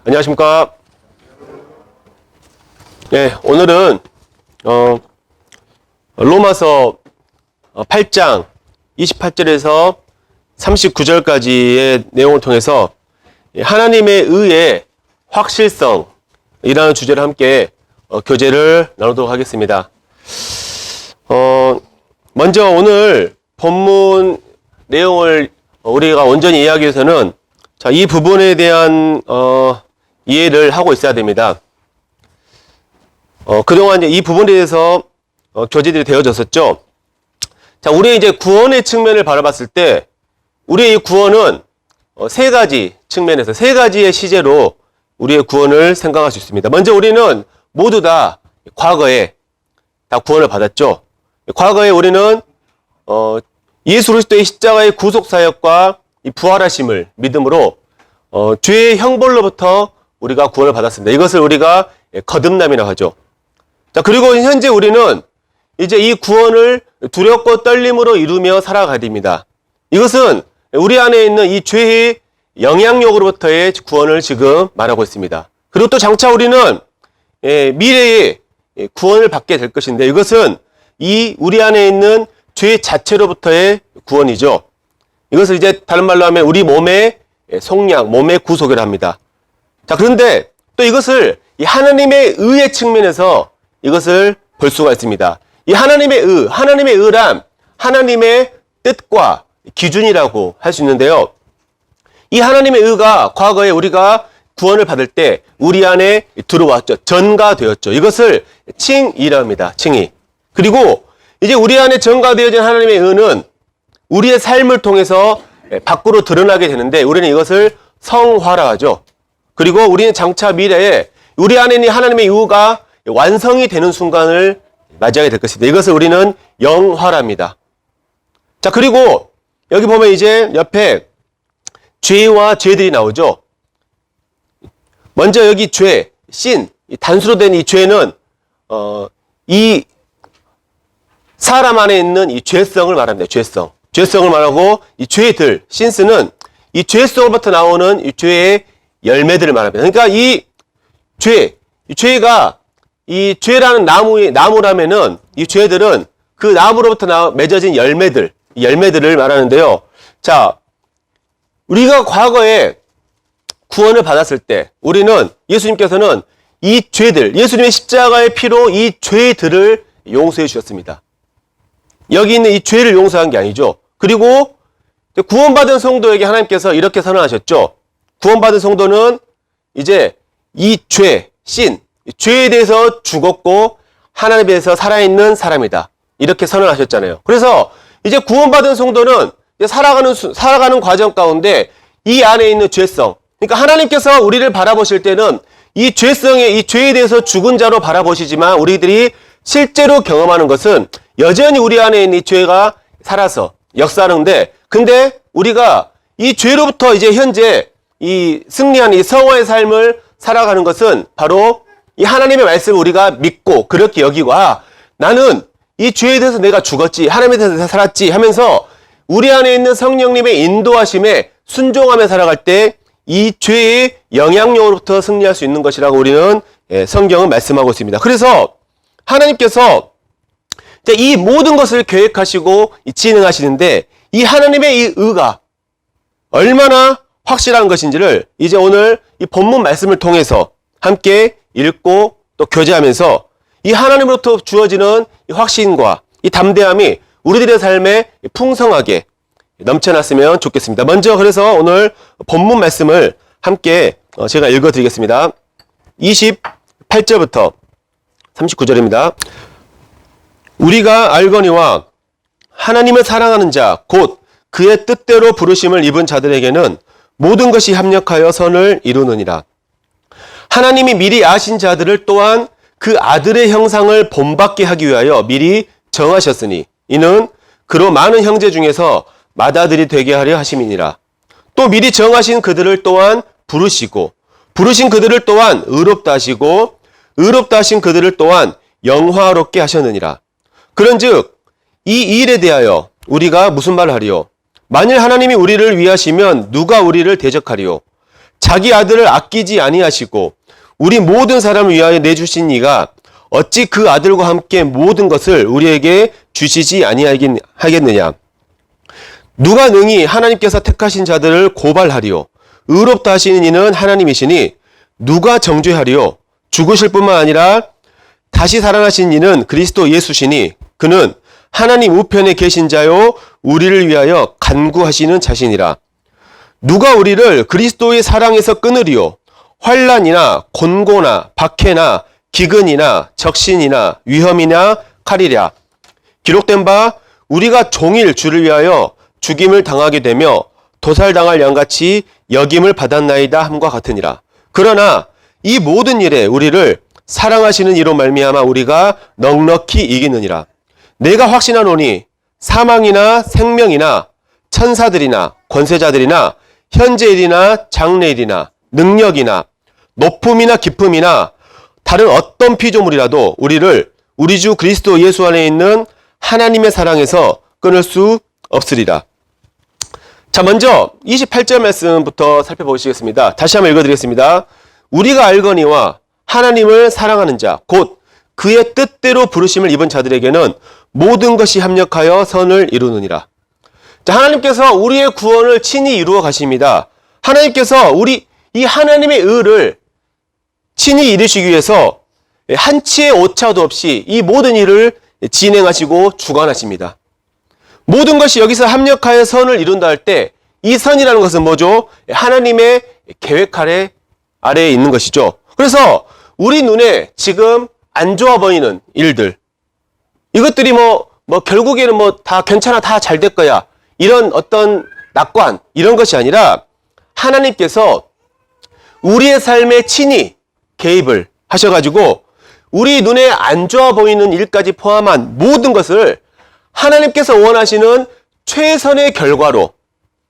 안녕하십니까. 네, 오늘은 로마서 8장 28절에서 39절까지의 내용을 통해서 하나님의 의의 확실성이라는 주제를 함께 교제를 나누도록 하겠습니다. 먼저 오늘 본문 내용을 우리가 온전히 이해하기 위해서는 이 부분에 대한 이해를 하고 있어야 됩니다. 그동안 이제 이 부분에 대해서 교재들이 되어졌었죠. 자, 우리의 이제 구원의 측면을 바라봤을 때 우리의 이 구원은 세 가지 측면에서 세 가지의 시제로 우리의 구원을 생각할 수 있습니다. 먼저 우리는 모두 다 과거에 다 구원을 받았죠. 과거에 우리는 예수 그리스도의 십자가의 구속 사역과 이 부활하심을 믿음으로 죄의 형벌로부터 우리가 구원을 받았습니다. 이것을 우리가 거듭남이라고 하죠. 자, 그리고 현재 우리는 이제 이 구원을 두렵고 떨림으로 이루며 살아가야 됩니다. 이것은 우리 안에 있는 이 죄의 영향력으로부터의 구원을 지금 말하고 있습니다. 그리고 또 장차 우리는 미래에 구원을 받게 될 것인데 이것은 이 우리 안에 있는 죄 자체로부터의 구원이죠. 이것을 이제 다른 말로 하면 우리 몸의 속량, 몸의 구속이라 합니다. 자, 그런데 또 이것을 이 하나님의 의의 측면에서 이것을 볼 수가 있습니다. 이 하나님의 의란 하나님의 뜻과 기준이라고 할 수 있는데요. 이 하나님의 의가 과거에 우리가 구원을 받을 때 우리 안에 들어왔죠. 전가되었죠. 이것을 칭의라고 합니다. 칭의. 그리고 이제 우리 안에 전가되어진 하나님의 의는 우리의 삶을 통해서 밖으로 드러나게 되는데 우리는 이것을 성화라 하죠. 그리고 우리는 장차 미래에 우리 안에 있는 하나님의 의가 완성이 되는 순간을 맞이하게 될 것입니다. 이것을 우리는 영화랍니다. 자, 그리고 여기 보면 이제 옆에 죄와 죄들이 나오죠. 먼저 여기 죄, 신, 단수로 된 이 죄는 이 사람 안에 있는 이 죄성을 말합니다. 죄성을 말하고 이 죄들, 신스는 이 죄성으로부터 나오는 이 죄의 열매들을 말합니다. 그러니까 이 죄가 이 죄라는 나무라면은 이 죄들은 그 나무로부터 맺어진 열매들을 말하는데요. 자, 우리가 과거에 구원을 받았을 때 우리는 예수님께서는 이 죄들, 예수님의 십자가의 피로 이 죄들을 용서해 주셨습니다. 여기 있는 이 죄를 용서한 게 아니죠. 그리고 구원받은 성도에게 하나님께서 이렇게 선언하셨죠. 구원받은 성도는 이제 이 죄, 죄에 대해서 죽었고 하나님에 대해서 살아있는 사람이다. 이렇게 선언하셨잖아요. 그래서 이제 구원받은 성도는 살아가는 과정 가운데 이 안에 있는 죄성, 그러니까 하나님께서 우리를 바라보실 때는 이 죄에 대해서 죽은 자로 바라보시지만 우리들이 실제로 경험하는 것은 여전히 우리 안에 있는 이 죄가 살아서 역사하는데, 근데 우리가 이 죄로부터 이제 현재 이 승리한 이 성화의 삶을 살아가는 것은 바로 이 하나님의 말씀을 우리가 믿고 그렇게 여기고, 나는 이 죄에 대해서 내가 죽었지, 하나님에 대해서 살았지 하면서 우리 안에 있는 성령님의 인도하심에 순종하며 살아갈 때 이 죄의 영향력으로부터 승리할 수 있는 것이라고 우리는 성경은 말씀하고 있습니다. 그래서 하나님께서 이제 이 모든 것을 계획하시고 진행하시는데 이 하나님의 이 의가 얼마나 확실한 것인지를 이제 오늘 이 본문 말씀을 통해서 함께 읽고 또 교제하면서 이 하나님으로부터 주어지는 이 확신과 이 담대함이 우리들의 삶에 풍성하게 넘쳐났으면 좋겠습니다. 먼저 그래서 오늘 본문 말씀을 함께 제가 읽어드리겠습니다. 28절부터 39절입니다. 우리가 알거니와 하나님을 사랑하는 자, 곧 그의 뜻대로 부르심을 입은 자들에게는 모든 것이 합력하여 선을 이루느니라. 하나님이 미리 아신 자들을 또한 그 아들의 형상을 본받게 하기 위하여 미리 정하셨으니 이는 그로 많은 형제 중에서 맏아들이 되게 하려 하심이니라. 또 미리 정하신 그들을 또한 부르시고 부르신 그들을 또한 의롭다 하시고 의롭다 하신 그들을 또한 영화롭게 하셨느니라. 그런즉 이 일에 대하여 우리가 무슨 말을 하리요? 만일 하나님이 우리를 위하시면 누가 우리를 대적하리요? 자기 아들을 아끼지 아니하시고 우리 모든 사람을 위하여 내주신 이가 어찌 그 아들과 함께 모든 것을 우리에게 주시지 아니하겠느냐. 누가 능히 하나님께서 택하신 자들을 고발하리요. 의롭다 하시는 이는 하나님이시니 누가 정죄하리요. 죽으실 뿐만 아니라 다시 살아나신 이는 그리스도 예수시니 그는 하나님 우편에 계신 자요 우리를 위하여 간구하시는 자신이라. 누가 우리를 그리스도의 사랑에서 끊으리요. 환난이나 곤고나 박해나 기근이나 적신이나 위험이나 칼이랴. 기록된 바 우리가 종일 주를 위하여 죽임을 당하게 되며 도살당할 양같이 여김을 받았나이다 함과 같으니라. 그러나 이 모든 일에 우리를 사랑하시는 이로 말미암아 우리가 넉넉히 이기느니라. 내가 확신하노니 사망이나 생명이나 천사들이나 권세자들이나 현재일이나 장래일이나 능력이나 높음이나 깊음이나 다른 어떤 피조물이라도 우리를 우리 주 그리스도 예수 안에 있는 하나님의 사랑에서 끊을 수 없으리라. 자, 먼저 28절 말씀부터 살펴보시겠습니다. 다시 한번 읽어드리겠습니다. 우리가 알거니와 하나님을 사랑하는 자, 곧 그의 뜻대로 부르심을 입은 자들에게는 모든 것이 합력하여 선을 이루느니라. 자, 하나님께서 우리의 구원을 친히 이루어 가십니다. 하나님께서 이 하나님의 의를 친히 이루시기 위해서 한치의 오차도 없이 이 모든 일을 진행하시고 주관하십니다. 모든 것이 여기서 합력하여 선을 이룬다 할 때 이 선이라는 것은 뭐죠? 하나님의 계획 아래에 있는 것이죠. 그래서 우리 눈에 지금 안 좋아 보이는 일들, 이것들이 결국에는 다 괜찮아, 다 잘 될 거야, 이런 어떤 낙관, 이런 것이 아니라 하나님께서 우리의 삶에 친히 개입을 하셔가지고 우리 눈에 안 좋아 보이는 일까지 포함한 모든 것을 하나님께서 원하시는 최선의 결과로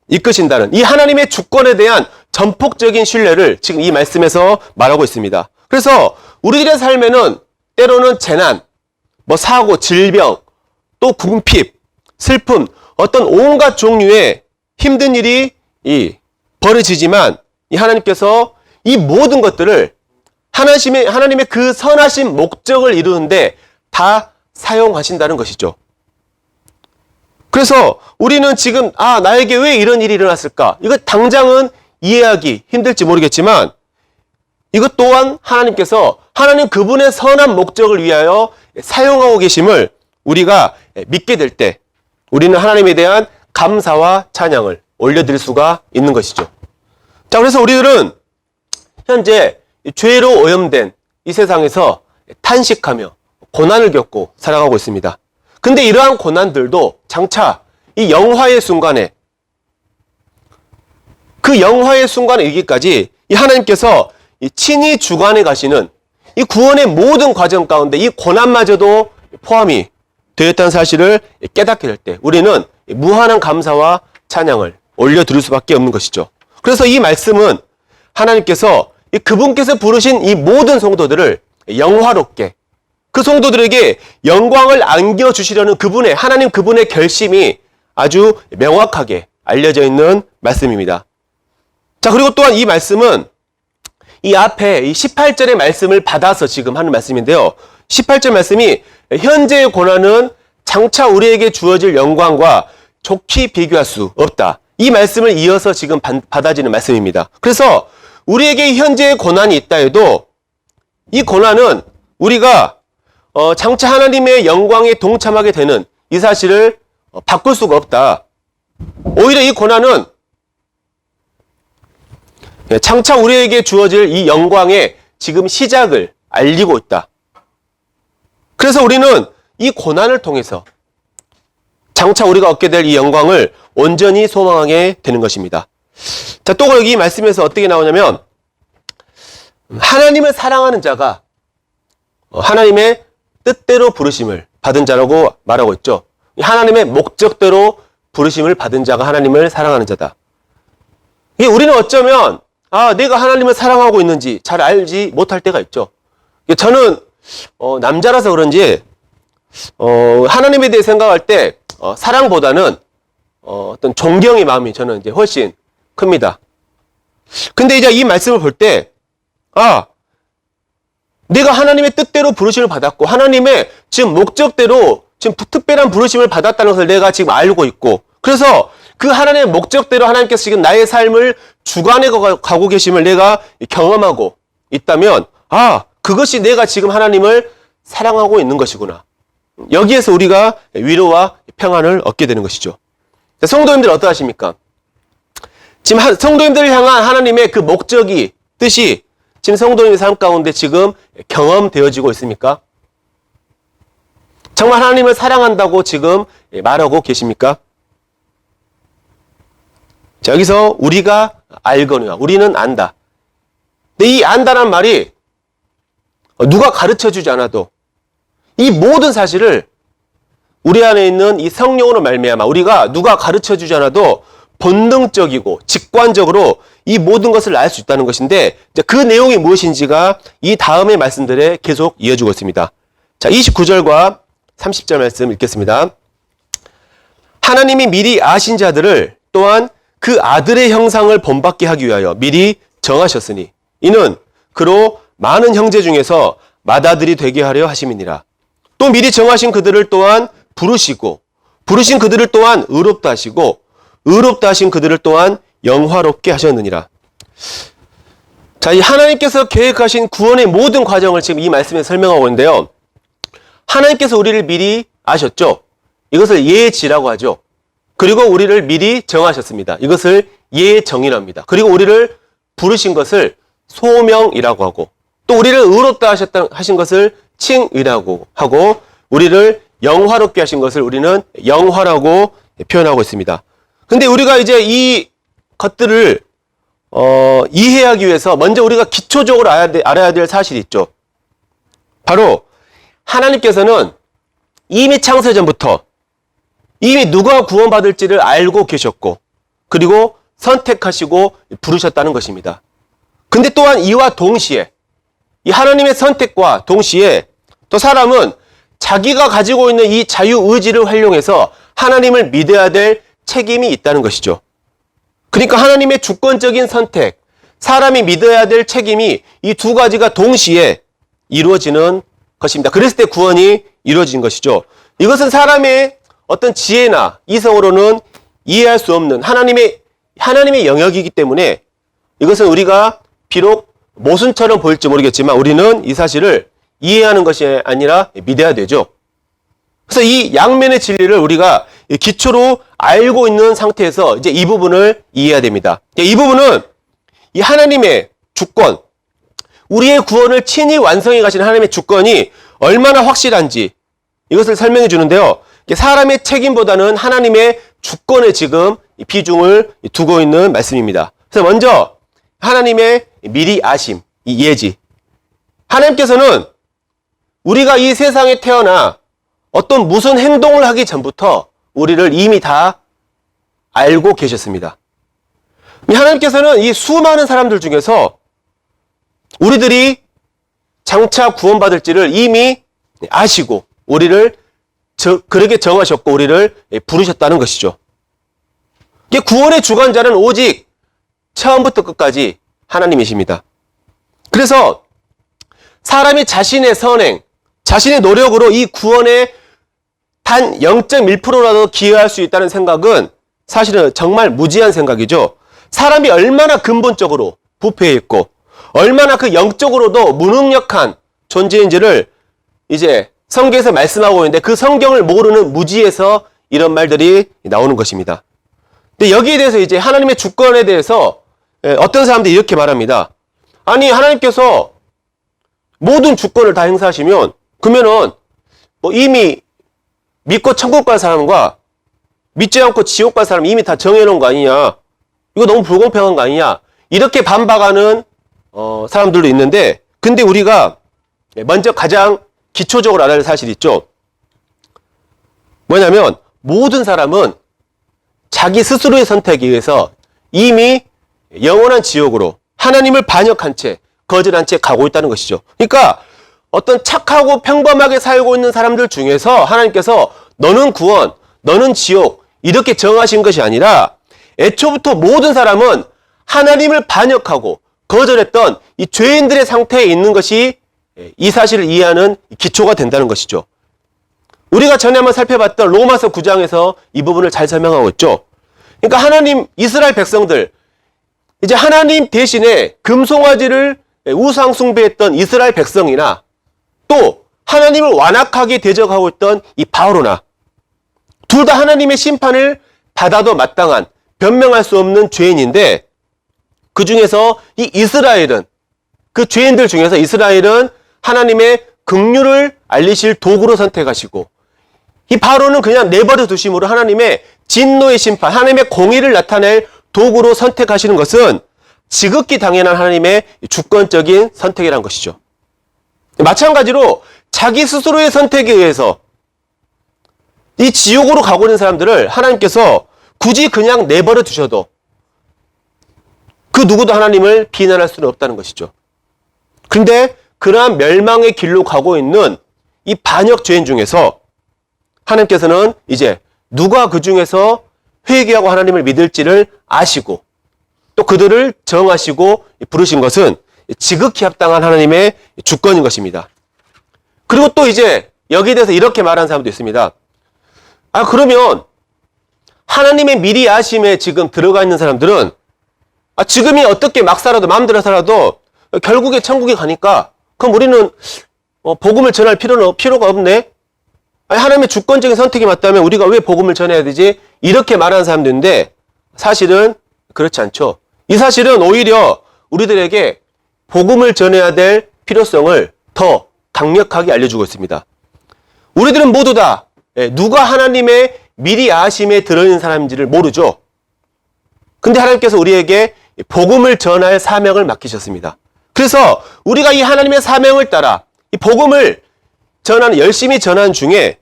이끄신다는 이 하나님의 주권에 대한 전폭적인 신뢰를 지금 이 말씀에서 말하고 있습니다. 그래서 우리들의 삶에는 때로는 재난, 사고, 질병, 또 궁핍, 슬픔, 어떤 온갖 종류의 힘든 일이 벌어지지만 이 하나님께서 이 모든 것들을 하나님의 그 선하신 목적을 이루는데 다 사용하신다는 것이죠. 그래서 우리는 지금 나에게 왜 이런 일이 일어났을까? 이거 당장은 이해하기 힘들지 모르겠지만 이것 또한 하나님께서 하나님 그분의 선한 목적을 위하여 사용하고 계심을 우리가 믿게 될 때 우리는 하나님에 대한 감사와 찬양을 올려드릴 수가 있는 것이죠. 자, 그래서 우리들은 현재 죄로 오염된 이 세상에서 탄식하며 고난을 겪고 살아가고 있습니다. 근데 이러한 고난들도 장차 이 영화의 순간에, 그 영화의 순간에 이기까지 이 하나님께서 친히 주관해 가시는 이 구원의 모든 과정 가운데 이 고난마저도 포함이 되었다는 사실을 깨닫게 될 때 우리는 무한한 감사와 찬양을 올려드릴 수밖에 없는 것이죠. 그래서 이 말씀은 하나님께서 그분께서 부르신 이 모든 성도들을 영화롭게, 그 성도들에게 영광을 안겨주시려는 하나님 그분의 결심이 아주 명확하게 알려져 있는 말씀입니다. 자, 그리고 또한 이 말씀은 이 앞에 이 18절의 말씀을 받아서 지금 하는 말씀인데요. 18절 말씀이 현재의 고난은 장차 우리에게 주어질 영광과 좋게 비교할 수 없다. 이 말씀을 이어서 지금 받아지는 말씀입니다. 그래서 우리에게 현재의 고난이 있다 해도 이 고난은 우리가 장차 하나님의 영광에 동참하게 되는 이 사실을 바꿀 수가 없다. 오히려 이 고난은 장차 우리에게 주어질 이 영광의 지금 시작을 알리고 있다. 그래서 우리는 이 고난을 통해서 장차 우리가 얻게 될 이 영광을 온전히 소망하게 되는 것입니다. 자, 또 여기 말씀에서 어떻게 나오냐면 하나님을 사랑하는 자가 하나님의 뜻대로 부르심을 받은 자라고 말하고 있죠. 하나님의 목적대로 부르심을 받은 자가 하나님을 사랑하는 자다. 우리는 어쩌면 내가 하나님을 사랑하고 있는지 잘 알지 못할 때가 있죠. 저는 남자라서 그런지 하나님에 대해 생각할 때 사랑보다는 어떤 존경의 마음이 저는 이제 훨씬 큽니다. 근데 이제 이 말씀을 볼 때, 내가 하나님의 뜻대로 부르심을 받았고, 하나님의 지금 목적대로 지금 특별한 부르심을 받았다는 것을 내가 지금 알고 있고, 그래서 그 하나님의 목적대로 하나님께서 지금 나의 삶을 주관해 가고 계심을 내가 경험하고 있다면, 그것이 내가 지금 하나님을 사랑하고 있는 것이구나. 여기에서 우리가 위로와 평안을 얻게 되는 것이죠. 성도님들 어떠하십니까? 지금 성도님들을 향한 하나님의 그 목적이, 뜻이 지금 성도님의 삶 가운데 지금 경험되어지고 있습니까? 정말 하나님을 사랑한다고 지금 말하고 계십니까? 자, 여기서 우리가 알거니와, 우리는 안다. 근데 이 안다란 말이 누가 가르쳐주지 않아도 이 모든 사실을 우리 안에 있는 이 성령으로 말미암아 우리가 누가 가르쳐주지 않아도 본능적이고 직관적으로 이 모든 것을 알 수 있다는 것인데, 그 내용이 무엇인지가 이 다음의 말씀들에 계속 이어지고 있습니다. 자, 29절과 30절 말씀 읽겠습니다. 하나님이 미리 아신 자들을 또한 그 아들의 형상을 본받게 하기 위하여 미리 정하셨으니 이는 그로 많은 형제 중에서 맏아들이 되게 하려 하심이니라. 또 미리 정하신 그들을 또한 부르시고 부르신 그들을 또한 의롭다 하시고 의롭다 하신 그들을 또한 영화롭게 하셨느니라. 자, 이 하나님께서 계획하신 구원의 모든 과정을 지금 이 말씀에 설명하고 있는데요. 하나님께서 우리를 미리 아셨죠. 이것을 예지라고 하죠. 그리고 우리를 미리 정하셨습니다. 이것을 예정이랍니다. 그리고 우리를 부르신 것을 소명이라고 하고, 또 우리를 의롭다 하신 것을 칭이라고 하고, 우리를 영화롭게 하신 것을 우리는 영화라고 표현하고 있습니다. 근데 우리가 이제 이 것들을 이해하기 위해서 먼저 우리가 기초적으로 알아야 될 사실이 있죠. 바로 하나님께서는 이미 창세전부터 이미 누가 구원받을지를 알고 계셨고, 그리고 선택하시고 부르셨다는 것입니다. 근데 또한 이와 동시에 이 하나님의 선택과 동시에 또 사람은 자기가 가지고 있는 이 자유의지를 활용해서 하나님을 믿어야 될 책임이 있다는 것이죠. 그러니까 하나님의 주권적인 선택, 사람이 믿어야 될 책임이 이 두 가지가 동시에 이루어지는 것입니다. 그랬을 때 구원이 이루어진 것이죠. 이것은 사람의 어떤 지혜나 이성으로는 이해할 수 없는 하나님의 영역이기 때문에 이것은 우리가 비록 모순처럼 보일지 모르겠지만 우리는 이 사실을 이해하는 것이 아니라 믿어야 되죠. 그래서 이 양면의 진리를 우리가 기초로 알고 있는 상태에서 이제 이 부분을 이해해야 됩니다. 이 부분은 이 하나님의 주권, 우리의 구원을 친히 완성해 가신 하나님의 주권이 얼마나 확실한지 이것을 설명해 주는데요. 사람의 책임보다는 하나님의 주권에 지금 비중을 두고 있는 말씀입니다. 그래서 먼저 하나님의 미리 아심, 이 예지. 하나님께서는 우리가 이 세상에 태어나 어떤 무슨 행동을 하기 전부터 우리를 이미 다 알고 계셨습니다. 하나님께서는 이 수많은 사람들 중에서 우리들이 장차 구원받을지를 이미 아시고 우리를 그렇게 정하셨고 우리를 부르셨다는 것이죠. 구원의 주관자는 오직 처음부터 끝까지 하나님이십니다. 그래서 사람이 자신의 선행, 자신의 노력으로 이 구원에 단 0.1%라도 기여할 수 있다는 생각은 사실은 정말 무지한 생각이죠. 사람이 얼마나 근본적으로 부패해 있고 얼마나 그 영적으로도 무능력한 존재인지를 이제 성경에서 말씀하고 있는데 그 성경을 모르는 무지에서 이런 말들이 나오는 것입니다. 근데 여기에 대해서 이제 하나님의 주권에 대해서 어떤 사람들이 이렇게 말합니다. 아니, 하나님께서 모든 주권을 다 행사하시면 그러면은 뭐 이미 믿고 천국 갈 사람과 믿지 않고 지옥 갈 사람 이미 다 정해놓은 거 아니냐. 이거 너무 불공평한 거 아니냐. 이렇게 반박하는 사람들도 있는데, 근데 우리가 먼저 가장 기초적으로 알아야 할 사실이 있죠. 뭐냐면 모든 사람은 자기 스스로의 선택에 의해서 이미 영원한 지옥으로 하나님을 반역한 채 거절한 채 가고 있다는 것이죠. 그러니까 어떤 착하고 평범하게 살고 있는 사람들 중에서 하나님께서 너는 구원, 너는 지옥 이렇게 정하신 것이 아니라 애초부터 모든 사람은 하나님을 반역하고 거절했던 이 죄인들의 상태에 있는 것이 이 사실을 이해하는 기초가 된다는 것이죠. 우리가 전에 한번 살펴봤던 로마서 9장에서 이 부분을 잘 설명하고 있죠. 그러니까 하나님, 이스라엘 백성들, 이제 하나님 대신에 금송아지를 우상 숭배했던 이스라엘 백성이나 또 하나님을 완악하게 대적하고 있던 이 바오로나, 둘 다 하나님의 심판을 받아도 마땅한, 변명할 수 없는 죄인인데, 그 중에서 이 이스라엘은, 그 죄인들 중에서 이스라엘은 하나님의 긍휼을 알리실 도구로 선택하시고, 이 바로는 그냥 내버려 두심으로 하나님의 진노의 심판, 하나님의 공의를 나타낼 도구로 선택하시는 것은 지극히 당연한 하나님의 주권적인 선택이라는 것이죠. 마찬가지로 자기 스스로의 선택에 의해서 이 지옥으로 가고 있는 사람들을 하나님께서 굳이 그냥 내버려 두셔도 그 누구도 하나님을 비난할 수는 없다는 것이죠. 그런데 그러한 멸망의 길로 가고 있는 이 반역 죄인 중에서 하나님께서는 이제 누가 그 중에서 회개하고 하나님을 믿을지를 아시고 또 그들을 정하시고 부르신 것은 지극히 합당한 하나님의 주권인 것입니다. 그리고 또 이제 여기에 대해서 이렇게 말하는 사람도 있습니다. 아, 그러면 하나님의 미리 아심에 지금 들어가 있는 사람들은 지금이 어떻게 막 살아도 마음대로 살아도 결국에 천국에 가니까 그럼 우리는 복음을 전할 필요가 없네. 아니, 하나님의 주권적인 선택이 맞다면 우리가 왜 복음을 전해야 되지? 이렇게 말하는 사람도 있는데 사실은 그렇지 않죠. 이 사실은 오히려 우리들에게 복음을 전해야 될 필요성을 더 강력하게 알려주고 있습니다. 우리들은 모두 다 누가 하나님의 미리 아심에 들어있는 사람인지를 모르죠. 근데 하나님께서 우리에게 복음을 전할 사명을 맡기셨습니다. 그래서 우리가 이 하나님의 사명을 따라 이 복음을 열심히 전하는 중에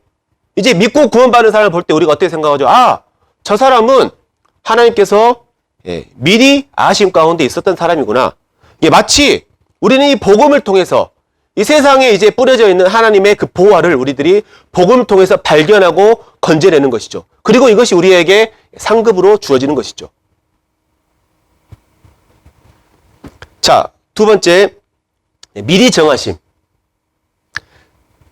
이제 믿고 구원받은 사람을 볼 때 우리가 어떻게 생각하죠? 아, 저 사람은 하나님께서 미리 아심 가운데 있었던 사람이구나. 마치 우리는 이 복음을 통해서 이 세상에 이제 뿌려져 있는 하나님의 그 보화를 우리들이 복음을 통해서 발견하고 건져내는 것이죠. 그리고 이것이 우리에게 상급으로 주어지는 것이죠. 자, 두 번째, 미리 정하심.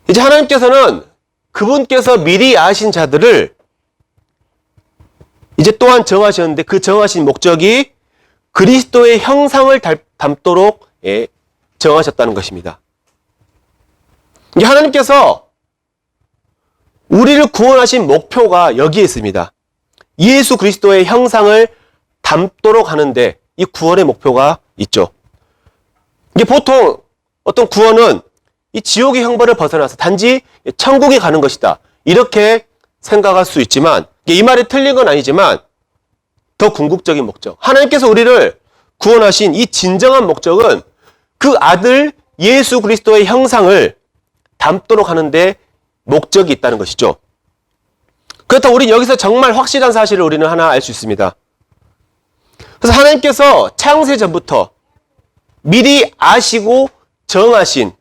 이제 하나님께서는 그분께서 미리 아신 자들을 이제 또한 정하셨는데 그 정하신 목적이 그리스도의 형상을 담도록 정하셨다는 것입니다. 이제 하나님께서 우리를 구원하신 목표가 여기에 있습니다. 예수 그리스도의 형상을 담도록 하는데 이 구원의 목표가 있죠. 이게 보통 어떤 구원은 이 지옥의 형벌을 벗어나서 단지 천국에 가는 것이다. 이렇게 생각할 수 있지만 이 말이 틀린 건 아니지만 더 궁극적인 목적. 하나님께서 우리를 구원하신 이 진정한 목적은 그 아들 예수 그리스도의 형상을 담도록 하는데 목적이 있다는 것이죠. 그렇다고 우리는 여기서 정말 확실한 사실을 우리는 하나 알 수 있습니다. 그래서 하나님께서 창세 전부터 미리 아시고 정하신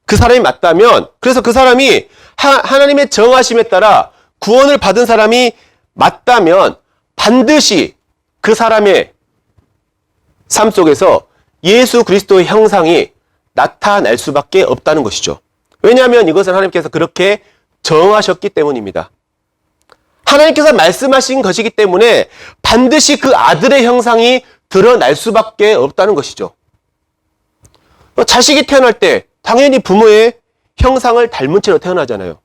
그 사람이 맞다면, 그래서 그 사람이 하나님의 정하심에 따라 구원을 받은 사람이 맞다면 반드시 그 사람의 삶 속에서 예수 그리스도의 형상이 나타날 수밖에 없다는 것이죠. 왜냐하면 이것은 하나님께서 그렇게 정하셨기 때문입니다. 하나님께서 말씀하신 것이기 때문에 반드시 그 아들의 형상이 드러날 수밖에 없다는 것이죠. 자식이 태어날 때 당연히 부모의 형상을 닮은 채로 태어나잖아요.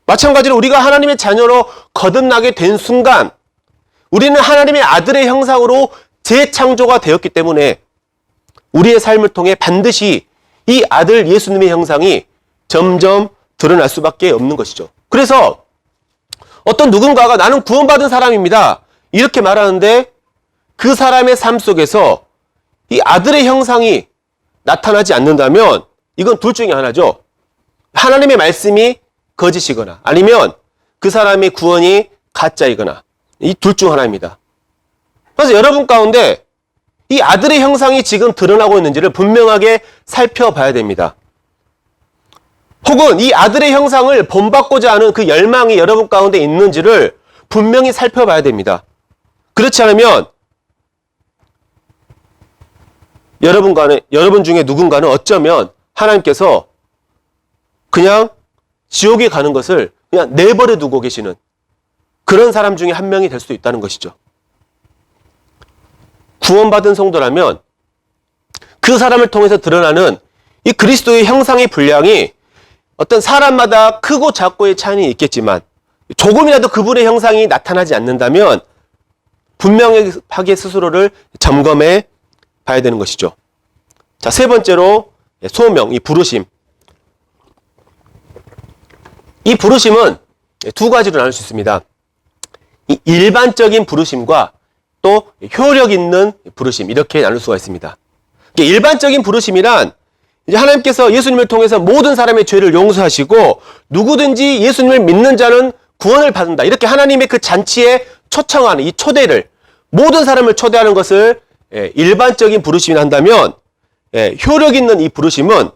마찬가지로 우리가 하나님의 자녀로 거듭나게 된 순간 우리는 하나님의 아들의 형상으로 재창조가 되었기 때문에 우리의 삶을 통해 반드시 이 아들 예수님의 형상이 점점 드러날 수밖에 없는 것이죠. 그래서 어떤 누군가가 나는 구원받은 사람입니다. 이렇게 말하는데 그 사람의 삶 속에서 이 아들의 형상이 나타나지 않는다면 이건 둘 중에 하나죠. 하나님의 말씀이 거짓이거나 아니면 그 사람의 구원이 가짜이거나 이 둘 중 하나입니다. 그래서 여러분 가운데 이 아들의 형상이 지금 드러나고 있는지를 분명하게 살펴봐야 됩니다. 혹은 이 아들의 형상을 본받고자 하는 그 열망이 여러분 가운데 있는지를 분명히 살펴봐야 됩니다. 그렇지 않으면 여러분 중에 누군가는 어쩌면 하나님께서 그냥 지옥에 가는 것을 그냥 내버려 두고 계시는 그런 사람 중에 한 명이 될 수도 있다는 것이죠. 구원받은 성도라면 그 사람을 통해서 드러나는 이 그리스도의 형상의 분량이 어떤 사람마다 크고 작고의 차이는 있겠지만 조금이라도 그분의 형상이 나타나지 않는다면 분명하게 스스로를 점검해 봐야 되는 것이죠. 자, 세 번째로 소명, 이 부르심. 이 부르심은 두 가지로 나눌 수 있습니다. 이 일반적인 부르심과 또 효력 있는 부르심, 이렇게 나눌 수가 있습니다. 일반적인 부르심이란 이제 하나님께서 예수님을 통해서 모든 사람의 죄를 용서하시고 누구든지 예수님을 믿는 자는 구원을 받는다. 이렇게 하나님의 그 잔치에 초청하는 이 초대를, 모든 사람을 초대하는 것을 일반적인 부르심이라 한다면, 효력 있는 이 부르심은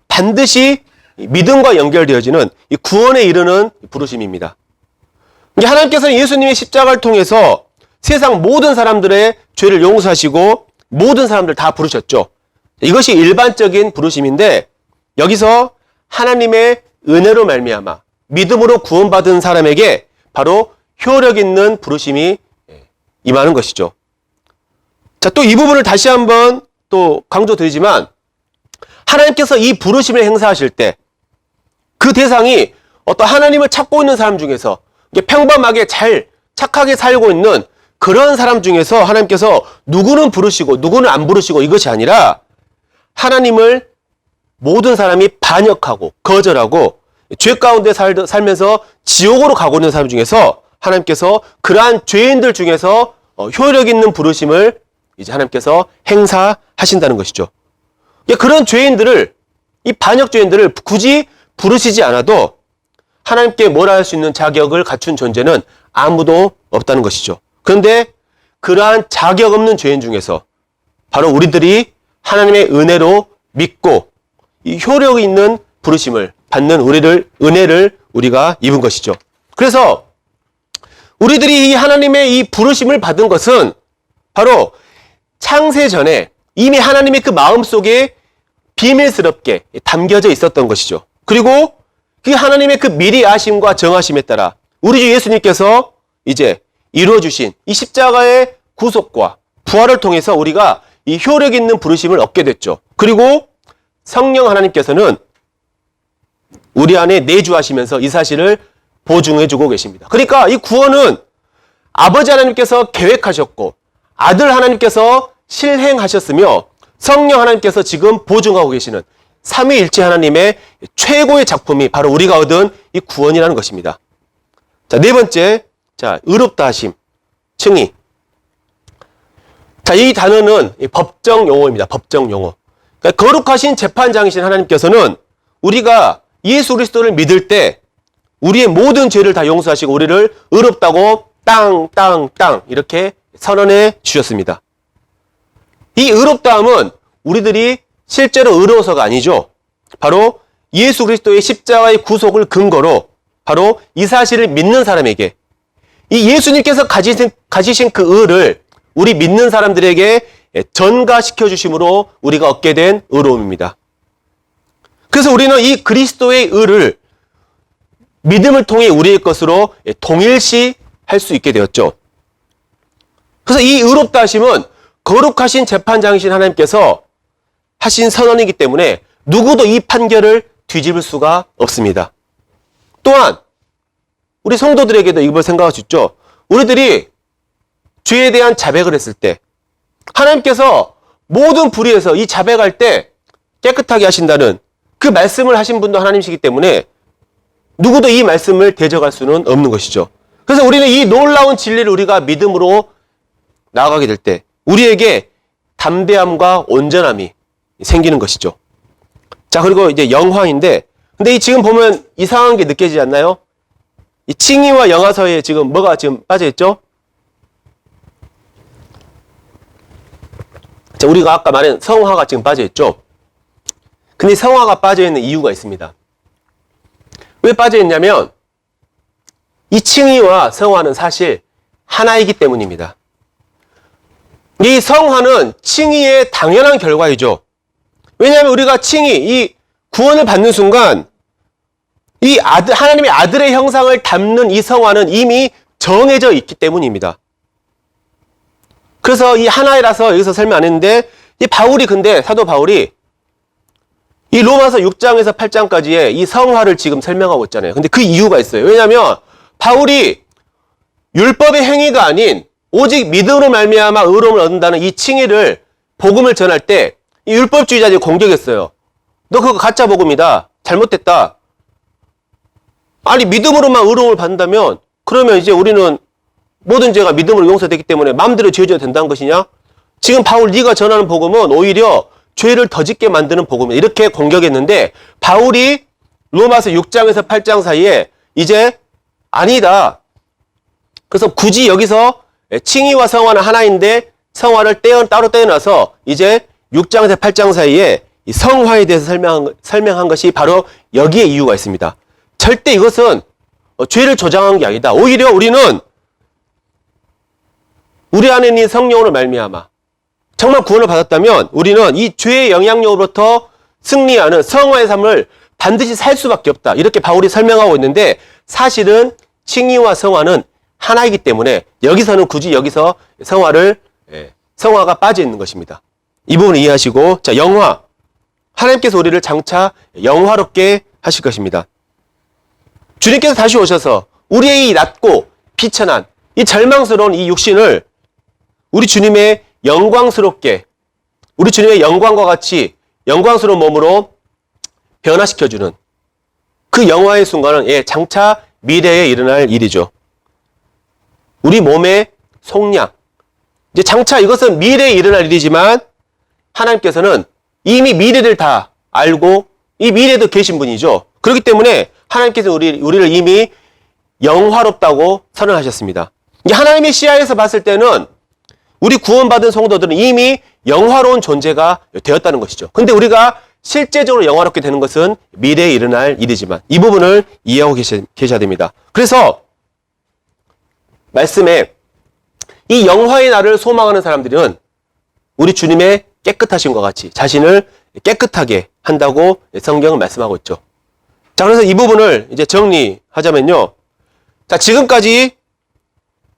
반드시 믿음과 연결되어지는 이 구원에 이르는 부르심입니다. 하나님께서는 예수님의 십자가를 통해서 세상 모든 사람들의 죄를 용서하시고 모든 사람들 다 부르셨죠. 이것이 일반적인 부르심인데, 여기서 하나님의 은혜로 말미암아 믿음으로 구원받은 사람에게 바로 효력 있는 부르심이 임하는 것이죠. 자, 또 이 부분을 다시 한번 또 강조드리지만, 하나님께서 이 부르심을 행사하실 때 그 대상이 어떤 하나님을 찾고 있는 사람 중에서 평범하게 잘 착하게 살고 있는 그런 사람 중에서 하나님께서 누구는 부르시고 누구는 안 부르시고 이것이 아니라, 하나님을 모든 사람이 반역하고 거절하고 죄 가운데 살면서 지옥으로 가고 있는 사람 중에서 하나님께서 그러한 죄인들 중에서 효력 있는 부르심을 이제 하나님께서 행사하신다는 것이죠. 그런 죄인들을, 이 반역 죄인들을 굳이 부르시지 않아도 하나님께 뭐라 할 수 있는 자격을 갖춘 존재는 아무도 없다는 것이죠. 그런데 그러한 자격 없는 죄인 중에서 바로 우리들이 하나님의 은혜로 믿고 이 효력 있는 부르심을 받는 은혜를 우리가 입은 것이죠. 그래서 우리들이 이 하나님의 이 부르심을 받은 것은 바로 창세 전에 이미 하나님의 그 마음속에 비밀스럽게 담겨져 있었던 것이죠. 그리고 그 하나님의 그 미리 아심과 정하심에 따라 우리 주 예수님께서 이제 이루어주신 이 십자가의 구속과 부활을 통해서 우리가 이 효력 있는 부르심을 얻게 됐죠. 그리고 성령 하나님께서는 우리 안에 내주하시면서 이 사실을 보증해주고 계십니다. 그러니까 이 구원은 아버지 하나님께서 계획하셨고 아들 하나님께서 실행하셨으며 성령 하나님께서 지금 보증하고 계시는 삼위일체 하나님의 최고의 작품이 바로 우리가 얻은 이 구원이라는 것입니다. 자, 네 번째, 자, 의롭다 하심, 칭의. 자, 이 단어는 법정 용어입니다. 법정 용어. 그러니까 거룩하신 재판장이신 하나님께서는 우리가 예수 그리스도를 믿을 때 우리의 모든 죄를 다 용서하시고 우리를 의롭다고 땅 이렇게 선언해 주셨습니다. 이 의롭다함은 우리들이 실제로 의로워서가 아니죠. 바로 예수 그리스도의 십자가의 구속을 근거로 바로 이 사실을 믿는 사람에게, 이 예수님께서 가지신 그 의를 우리 믿는 사람들에게 전가시켜 주심으로 우리가 얻게 된 의로움입니다. 그래서 우리는 이 그리스도의 의를 믿음을 통해 우리의 것으로 동일시 할 수 있게 되었죠. 그래서 이 의롭다 하심은 거룩하신 재판장이신 하나님께서 하신 선언이기 때문에 누구도 이 판결을 뒤집을 수가 없습니다. 또한 우리 성도들에게도 이걸 생각할 수 있죠. 우리들이 죄에 대한 자백을 했을 때 하나님께서 모든 불의에서 이 자백할 때 깨끗하게 하신다는 그 말씀을 하신 분도 하나님이시기 때문에 누구도 이 말씀을 대적할 수는 없는 것이죠. 그래서 우리는 이 놀라운 진리를 우리가 믿음으로 나아가게 될 때 우리에게 담대함과 온전함이 생기는 것이죠. 자, 그리고 이제 영화인데, 근데 이 지금 보면 이상한 게 느껴지지 않나요? 이 칭의와 영화 사이에 지금 뭐가 지금 빠져있죠? 자, 우리가 아까 말한 성화가 지금 빠져있죠? 근데 성화가 빠져있는 이유가 있습니다. 왜 빠져있냐면 이 칭의와 성화는 사실 하나이기 때문입니다. 이 성화는 칭의의 당연한 결과이죠. 왜냐하면 우리가 칭의, 이 구원을 받는 순간 이 하나님의 아들의 형상을 담는 이 성화는 이미 정해져 있기 때문입니다. 그래서 이 하나이라서 여기서 설명 안 했는데, 이 바울이 근데, 사도 바울이 이 로마서 6장에서 8장까지의 이 성화를 지금 설명하고 있잖아요. 근데 그 이유가 있어요. 왜냐하면 바울이 율법의 행위가 아닌 오직 믿음으로 말미암아 의로움을 얻는다는 이 칭의를, 복음을 전할 때 이 율법주의자들이 공격했어요. 너 그거 가짜 복음이다. 잘못됐다. 아니 믿음으로만 의로움을 받는다면 그러면 이제 우리는 모든 죄가 믿음으로 용서되기 때문에 마음대로 지어져야 된다는 것이냐? 지금 바울 네가 전하는 복음은 오히려 죄를 더 짓게 만드는 복음이다. 이렇게 공격했는데 바울이 로마서 6장에서 8장 사이에 이제 아니다. 그래서 굳이 여기서 칭의와 성화는 하나인데 성화를 따로 떼어놔서 이제 6장에서 8장 사이에 이 성화에 대해서 설명한 것이 바로 여기에 이유가 있습니다. 절대 이것은 죄를 조장한 게 아니다. 오히려 우리는 우리 안에 있는 성령으로 말미암아 정말 구원을 받았다면 우리는 이 죄의 영향력으로부터 승리하는 성화의 삶을 반드시 살 수밖에 없다. 이렇게 바울이 설명하고 있는데 사실은 칭의와 성화는 하나이기 때문에 여기서는 굳이 여기서 성화가 빠져 있는 것입니다. 이 부분을 이해하시고, 자, 영화. 하나님께서 우리를 장차 영화롭게 하실 것입니다. 주님께서 다시 오셔서 우리의 이 낮고 비천한 이 절망스러운 이 육신을 우리 주님의 영광스럽게, 우리 주님의 영광과 같이 영광스러운 몸으로 변화시켜주는 그 영화의 순간은 장차 미래에 일어날 일이죠. 우리 몸의 속량. 이제 장차 이것은 미래에 일어날 일이지만 하나님께서는 이미 미래를 다 알고 이 미래도 계신 분이죠. 그렇기 때문에 하나님께서 우리를 이미 영화롭다고 선언하셨습니다. 이제 하나님의 시야에서 봤을 때는 우리 구원받은 성도들은 이미 영화로운 존재가 되었다는 것이죠. 근데 우리가 실제적으로 영화롭게 되는 것은 미래에 일어날 일이지만 이 부분을 이해하고 계셔야 됩니다. 그래서 말씀에 이 영화의 날을 소망하는 사람들은 우리 주님의 깨끗하심과 같이 자신을 깨끗하게 한다고 성경은 말씀하고 있죠. 자, 그래서 이 부분을 이제 정리하자면요. 자, 지금까지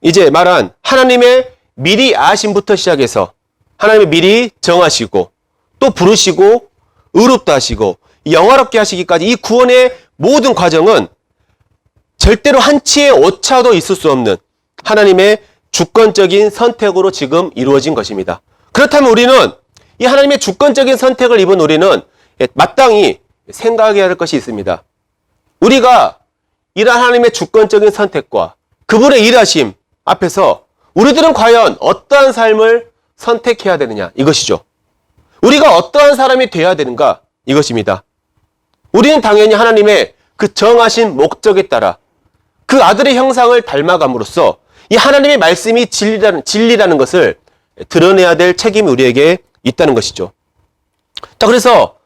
이제 말한 하나님의 미리 아심부터 시작해서 하나님의 미리 정하시고 또 부르시고 의롭다 하시고 영화롭게 하시기까지 이 구원의 모든 과정은 절대로 한치의 오차도 있을 수 없는 하나님의 주권적인 선택으로 지금 이루어진 것입니다. 그렇다면 우리는 이 하나님의 주권적인 선택을 입은 우리는 마땅히 생각해야 할 것이 있습니다. 우리가 이러한 하나님의 주권적인 선택과 그분의 일하심 앞에서 우리들은 과연 어떠한 삶을 선택해야 되느냐 이것이죠. 우리가 어떠한 사람이 되어야 되는가 이것입니다. 우리는 당연히 하나님의 그 정하신 목적에 따라 그 아들의 형상을 닮아감으로써 이 하나님의 말씀이 진리라는 것을 드러내야 될 책임이 우리에게 있다는 것이죠. 자, 그래서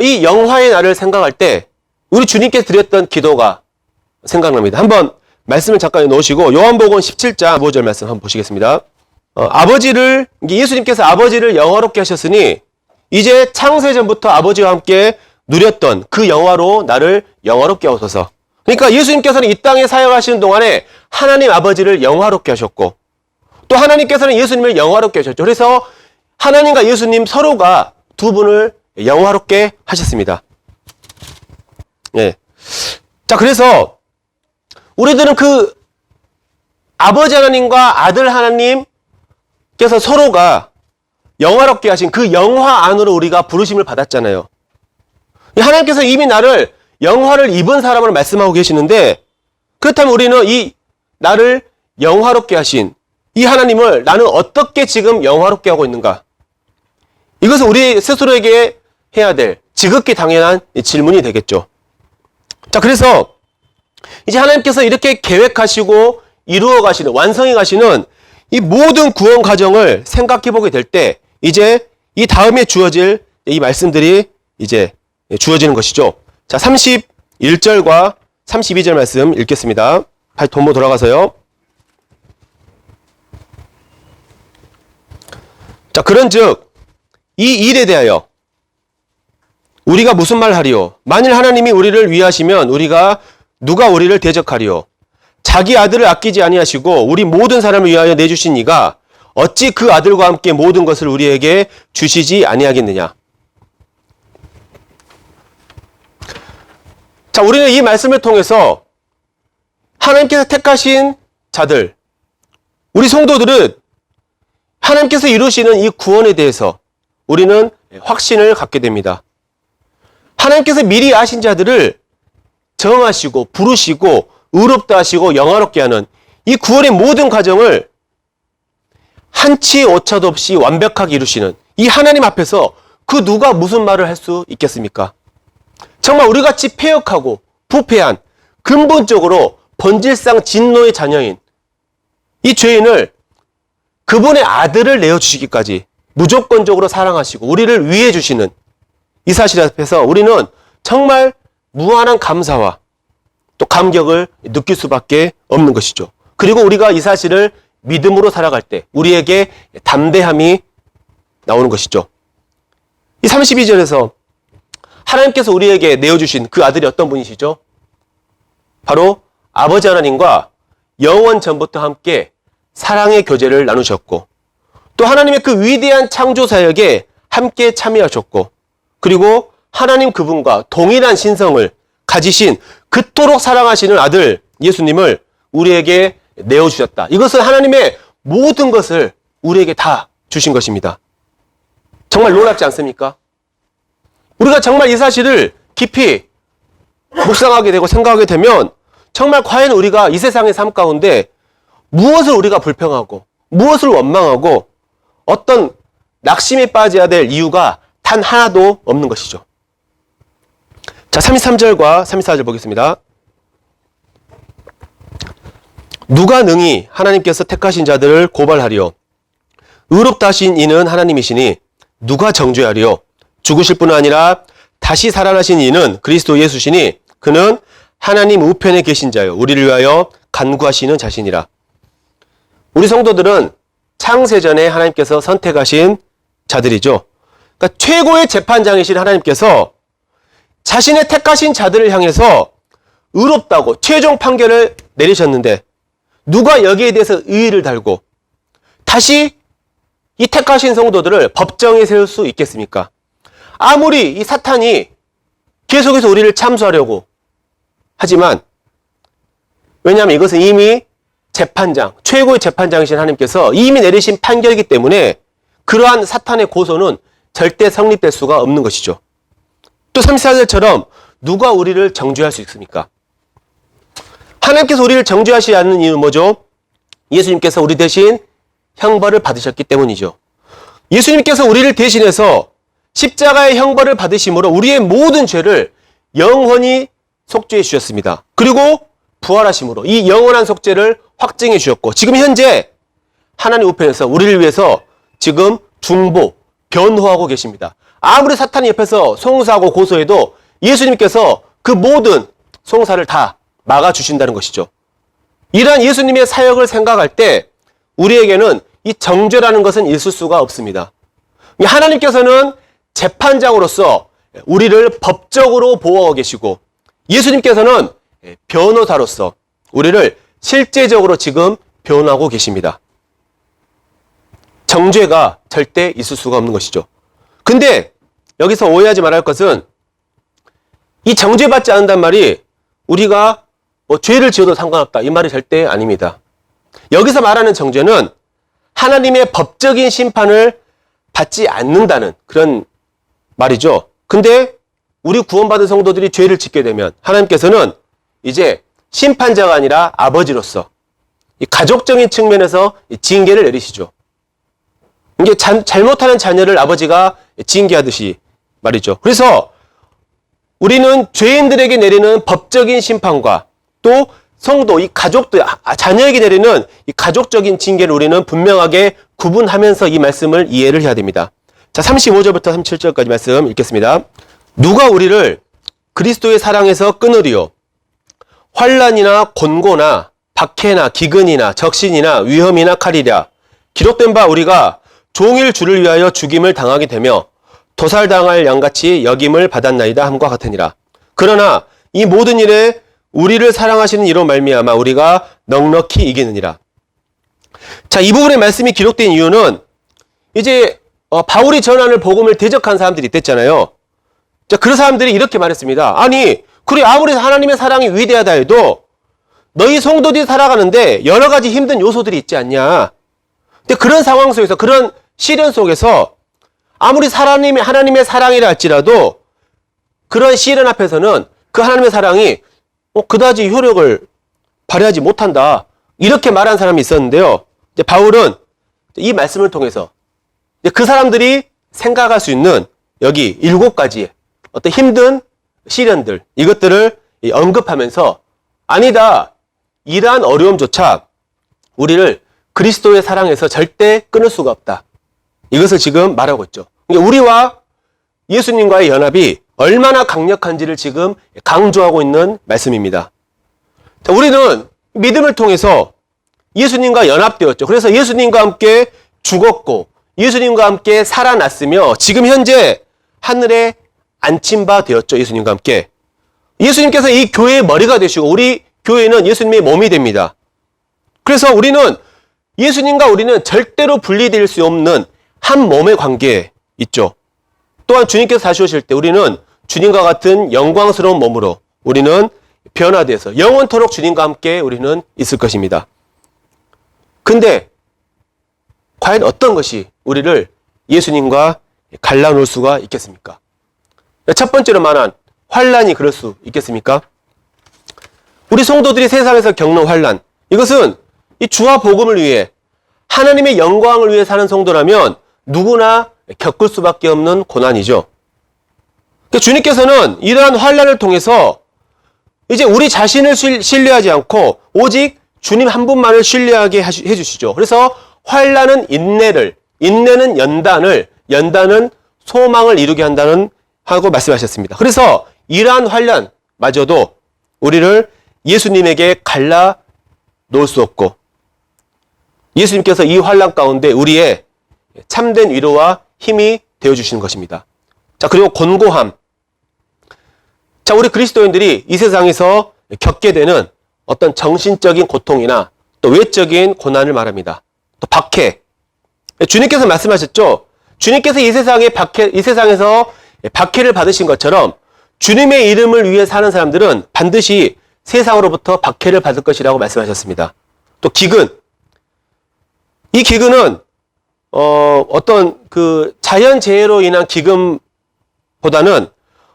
이 영화의 날을 생각할 때 우리 주님께서 드렸던 기도가 생각납니다. 한번 말씀을 잠깐 놓으시고 요한복음 17장 15절 말씀 한번 보시겠습니다. 예수님께서 아버지를 영화롭게 하셨으니 이제 창세전부터 아버지와 함께 누렸던 그 영화로 나를 영화롭게 하소서. 그러니까 예수님께서는 이 땅에 사역하시는 동안에 하나님 아버지를 영화롭게 하셨고 또 하나님께서는 예수님을 영화롭게 하셨죠. 그래서 하나님과 예수님 서로가 두 분을 영화롭게 하셨습니다. 예. 자, 그래서 우리들은 그 아버지 하나님과 아들 하나님께서 서로가 영화롭게 하신 그 영화 안으로 우리가 부르심을 받았잖아요. 하나님께서 이미 나를 영화를 입은 사람으로 말씀하고 계시는데 그렇다면 우리는 이 나를 영화롭게 하신 이 하나님을 나는 어떻게 지금 영화롭게 하고 있는가? 이것은 우리 스스로에게 해야 될 지극히 당연한 질문이 되겠죠. 자, 그래서 이제 하나님께서 이렇게 계획하시고 이루어 가시는, 완성해 가시는 이 모든 구원 과정을 생각해 보게 될 때 이제 이 다음에 주어질 이 말씀들이 이제 주어지는 것이죠. 자, 31절과 32절 말씀 읽겠습니다. 다시 돈모 돌아가서요. 자, 그런즉 이 일에 대하여 우리가 무슨 말 하리요? 만일 하나님이 우리를 위하시면 누가 우리를 대적하리요? 자기 아들을 아끼지 아니하시고 우리 모든 사람을 위하여 내주신 이가 어찌 그 아들과 함께 모든 것을 우리에게 주시지 아니하겠느냐? 자, 우리는 이 말씀을 통해서 하나님께서 택하신 자들, 우리 성도들은 하나님께서 이루시는 이 구원에 대해서 우리는 확신을 갖게 됩니다. 하나님께서 미리 아신 자들을 정하시고 부르시고 의롭다 하시고 영화롭게 하는 이 구원의 모든 과정을 한치 오차도 없이 완벽하게 이루시는 이 하나님 앞에서 그 누가 무슨 말을 할 수 있겠습니까? 정말 우리같이 패역하고 부패한 근본적으로 본질상 진노의 자녀인 이 죄인을 그분의 아들을 내어주시기까지 무조건적으로 사랑하시고 우리를 위해 주시는 이 사실 앞에서 우리는 정말 무한한 감사와 또 감격을 느낄 수밖에 없는 것이죠. 그리고 우리가 이 사실을 믿음으로 살아갈 때 우리에게 담대함이 나오는 것이죠. 이 32절에서 하나님께서 우리에게 내어주신 그 아들이 어떤 분이시죠? 바로 아버지 하나님과 영원 전부터 함께 사랑의 교제를 나누셨고 또 하나님의 그 위대한 창조 사역에 함께 참여하셨고 그리고 하나님 그분과 동일한 신성을 가지신 그토록 사랑하시는 아들 예수님을 우리에게 내어주셨다. 이것은 하나님의 모든 것을 우리에게 다 주신 것입니다. 정말 놀랍지 않습니까? 우리가 정말 이 사실을 깊이 묵상하게 되고 생각하게 되면 정말 과연 우리가 이 세상의 삶 가운데 무엇을 우리가 불평하고 무엇을 원망하고 어떤 낙심에 빠져야 될 이유가 단 하나도 없는 것이죠. 자, 33절과 34절 보겠습니다. 누가 능히 하나님께서 택하신 자들을 고발하리요? 의롭다 하신 이는 하나님이시니 누가 정죄하리요? 죽으실 뿐 아니라 다시 살아나신 이는 그리스도 예수시니 그는 하나님 우편에 계신 자요 우리를 위하여 간구하시는 자신이라. 우리 성도들은 창세전에 하나님께서 선택하신 자들이죠. 그러니까 최고의 재판장이신 하나님께서 자신의 택하신 자들을 향해서 의롭다고 최종 판결을 내리셨는데 누가 여기에 대해서 의의를 달고 다시 이 택하신 성도들을 법정에 세울 수 있겠습니까? 아무리 이 사탄이 계속해서 우리를 참수하려고 하지만 왜냐하면 이것은 이미 재판장, 최고의 재판장이신 하나님께서 이미 내리신 판결이기 때문에 그러한 사탄의 고소는 절대 성립될 수가 없는 것이죠. 또 34절처럼 누가 우리를 정죄할 수 있습니까? 하나님께서 우리를 정죄하시지 않는 이유는 뭐죠? 예수님께서 우리 대신 형벌을 받으셨기 때문이죠. 예수님께서 우리를 대신해서 십자가의 형벌을 받으심으로 우리의 모든 죄를 영원히 속죄해 주셨습니다. 그리고 부활하심으로 이 영원한 속죄를 확증해 주셨고 지금 현재 하나님 우편에서 우리를 위해서 지금 중보, 변호하고 계십니다. 아무리 사탄이 옆에서 송사하고 고소해도 예수님께서 그 모든 송사를 다 막아주신다는 것이죠. 이러한 예수님의 사역을 생각할 때 우리에게는 이 정죄라는 것은 있을 수가 없습니다. 하나님께서는 재판장으로서 우리를 법적으로 보호하고 계시고 예수님께서는 변호사로서 우리를 실제적으로 지금 변호하고 계십니다. 정죄가 절대 있을 수가 없는 것이죠. 근데 여기서 오해하지 말아야 할 것은 이 정죄받지 않는단 말이 우리가 죄를 지어도 상관없다 이 말이 절대 아닙니다. 여기서 말하는 정죄는 하나님의 법적인 심판을 받지 않는다는 그런 말이죠. 근데 우리 구원받은 성도들이 죄를 짓게 되면 하나님께서는 이제 심판자가 아니라 아버지로서 이 가족적인 측면에서 징계를 내리시죠. 이게 잘못하는 자녀를 아버지가 징계하듯이 말이죠. 그래서 우리는 죄인들에게 내리는 법적인 심판과 또 성도, 이 가족들, 자녀에게 내리는 이 가족적인 징계를 우리는 분명하게 구분하면서 이 말씀을 이해를 해야 됩니다. 자, 35절부터 37절까지 말씀 읽겠습니다. 누가 우리를 그리스도의 사랑에서 끊으리요? 환난이나 곤고나 박해나 기근이나 적신이나 위험이나 칼이랴. 기록된 바 우리가 종일 주를 위하여 죽임을 당하게 되며 도살당할 양같이 여김을 받았나이다 함과 같으니라. 그러나 이 모든 일에 우리를 사랑하시는 이로 말미암아 우리가 넉넉히 이기느니라. 자, 이 부분의 말씀이 기록된 이유는 이제 바울이 전하는 복음을 대적한 사람들이 있댔잖아요. 자, 그 사람들이 이렇게 말했습니다. 아니, 그래 아무리 하나님의 사랑이 위대하다 해도 너희 성도들이 살아가는데 여러 가지 힘든 요소들이 있지 않냐. 근데 그런 상황 속에서, 그런 시련 속에서 아무리 하나님의 사랑이라 할지라도 그런 시련 앞에서는 그 하나님의 사랑이 그다지 효력을 발휘하지 못한다. 이렇게 말한 사람이 있었는데요. 이제 바울은 이 말씀을 통해서 그 사람들이 생각할 수 있는 여기 7가지의 어떤 힘든 시련들, 이것들을 언급하면서 아니다. 이러한 어려움조차 우리를 그리스도의 사랑에서 절대 끊을 수가 없다. 이것을 지금 말하고 있죠. 우리와 예수님과의 연합이 얼마나 강력한지를 지금 강조하고 있는 말씀입니다. 자, 우리는 믿음을 통해서 예수님과 연합되었죠. 그래서 예수님과 함께 죽었고 예수님과 함께 살아났으며 지금 현재 하늘에 앉힌 바 되었죠. 예수님과 함께. 예수님께서 이 교회의 머리가 되시고 우리 교회는 예수님의 몸이 됩니다. 그래서 우리는 예수님과 우리는 절대로 분리될 수 없는 한 몸의 관계에 있죠. 또한 주님께서 다시 오실 때 우리는 주님과 같은 영광스러운 몸으로 우리는 변화돼서 영원토록 주님과 함께 우리는 있을 것입니다. 근데 과연 어떤 것이 우리를 예수님과 갈라놓을 수가 있겠습니까? 첫 번째로 말한 환난이 그럴 수 있겠습니까? 우리 성도들이 세상에서 겪는 환난, 이것은 이 주와 복음을 위해 하나님의 영광을 위해 사는 성도라면 누구나 겪을 수밖에 없는 고난이죠. 주님께서는 이러한 환난을 통해서 이제 우리 자신을 신뢰하지 않고 오직 주님 한 분만을 신뢰하게 해주시죠. 그래서 환난은 인내를, 인내는 연단을, 연단은 소망을 이루게 한다는 하고 말씀하셨습니다. 그래서 이러한 환난마저도 우리를 예수님에게 갈라 놓을 수 없고 예수님께서 이 환난 가운데 우리의 참된 위로와 힘이 되어주시는 것입니다. 자, 그리고 곤고함. 자, 우리 그리스도인들이 이 세상에서 겪게 되는 어떤 정신적인 고통이나 또 외적인 고난을 말합니다. 또 박해. 주님께서 말씀하셨죠. 주님께서 이 세상에서 박해를 받으신 것처럼 주님의 이름을 위해 사는 사람들은 반드시 세상으로부터 박해를 받을 것이라고 말씀하셨습니다. 또 기근. 이 기근은 어떤 그 자연재해로 인한 기근보다는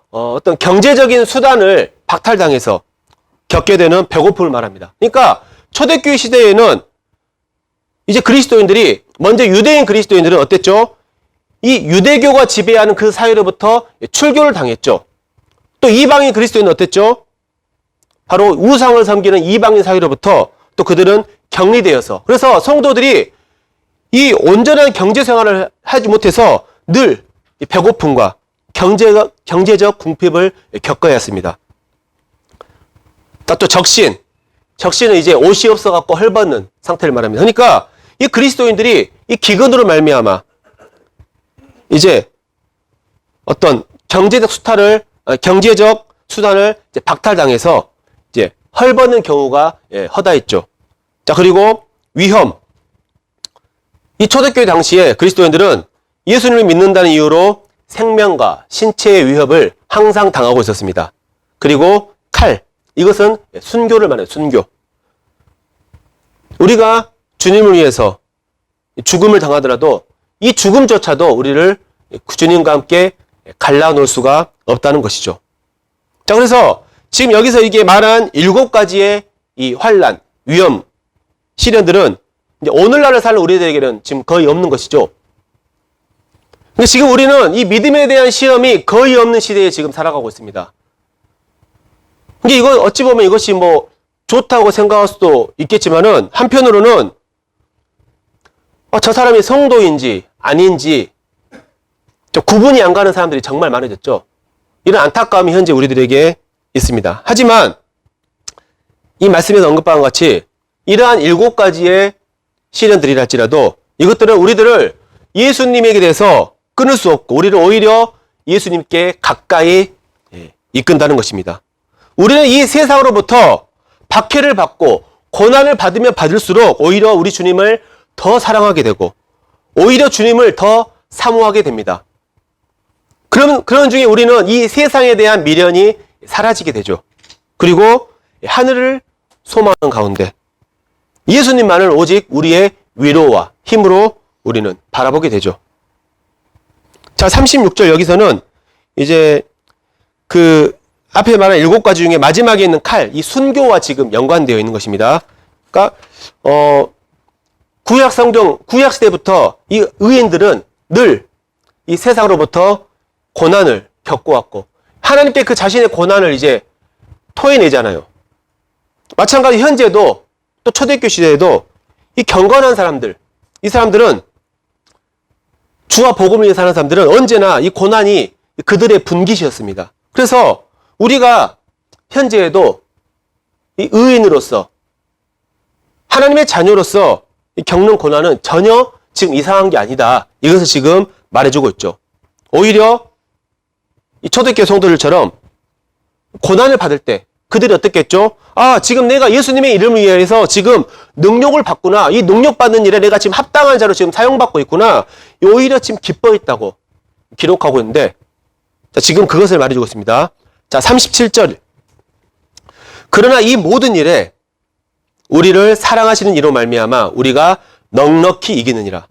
어떤 경제적인 수단을 박탈당해서 겪게 되는 배고픔을 말합니다. 그러니까 초대교회 시대에는 이제 그리스도인들이 먼저 유대인 그리스도인들은 어땠죠? 이 유대교가 지배하는 그 사회로부터 출교를 당했죠. 또 이방인 그리스도인은 어땠죠? 바로 우상을 섬기는 이방인 사회로부터 또 그들은 격리되어서 그래서 성도들이 이 온전한 경제 생활을 하지 못해서 늘 배고픔과 경제적 궁핍을 겪어야 했습니다. 또 적신. 적신은 이제 옷이 없어갖고 헐벗는 상태를 말합니다. 그러니까 이 그리스도인들이 이 기근으로 말미암아 이제 어떤 경제적 수단을 이제 박탈당해서 이제 헐벗는 경우가 허다했죠. 자, 그리고 위험. 이 초대교회 당시에 그리스도인들은 예수님을 믿는다는 이유로 생명과 신체의 위협을 항상 당하고 있었습니다. 그리고 칼. 이것은 순교를 말해요. 순교. 우리가 주님을 위해서 죽음을 당하더라도 이 죽음조차도 우리를 주님과 함께 갈라놓을 수가 없다는 것이죠. 자, 그래서 지금 여기서 이게 말한 7가지의 이 환난, 위험, 시련들은 이제 오늘날을 사는 우리들에게는 지금 거의 없는 것이죠. 근데 지금 우리는 이 믿음에 대한 시험이 거의 없는 시대에 지금 살아가고 있습니다. 근데 이거 어찌 보면 이것이 뭐 좋다고 생각할 수도 있겠지만은 한편으로는 저 사람이 성도인지 아닌지 좀 구분이 안 가는 사람들이 정말 많아졌죠. 이런 안타까움이 현재 우리들에게 있습니다. 하지만 이 말씀에서 언급한 것 같이 이러한 7가지의 시련들이랄지라도 이것들은 우리들을 예수님에게 대해서 끊을 수 없고 우리를 오히려 예수님께 가까이 이끈다는 것입니다. 우리는 이 세상으로부터 박해를 받고 고난을 받으면 받을수록 오히려 우리 주님을 더 사랑하게 되고 오히려 주님을 더 사모하게 됩니다. 그런 중에 우리는 이 세상에 대한 미련이 사라지게 되죠. 그리고 하늘을 소망하는 가운데 예수님만을 오직 우리의 위로와 힘으로 우리는 바라보게 되죠. 자, 36절 여기서는 이제 그 앞에 말한 7가지 중에 마지막에 있는 칼, 이 순교와 지금 연관되어 있는 것입니다. 그러니까 구약 성경, 구약 시대부터 이 의인들은 늘 이 세상으로부터 고난을 겪어왔고 하나님께 그 자신의 고난을 이제 토해내잖아요. 마찬가지 현재도 또 초대교회 시대에도 이 경건한 사람들, 이 사람들은 주와 복음을 위해 사는 사람들은 언제나 이 고난이 그들의 분깃이었습니다. 그래서 우리가 현재에도 이 의인으로서 하나님의 자녀로서 겪는 고난은 전혀 지금 이상한 게 아니다. 이것을 지금 말해주고 있죠. 오히려 이 초대교회 성도들처럼 고난을 받을 때 그들이 어떻겠죠? 아, 지금 내가 예수님의 이름을 위해서 지금 능력을 받구나. 이 능력받는 일에 내가 지금 합당한 자로 지금 사용받고 있구나. 오히려 지금 기뻐 있다고 기록하고 있는데, 자, 지금 그것을 말해주고 있습니다. 자, 37절. 그러나 이 모든 일에 우리를 사랑하시는 이로 말미암아 우리가 넉넉히 이기느니라.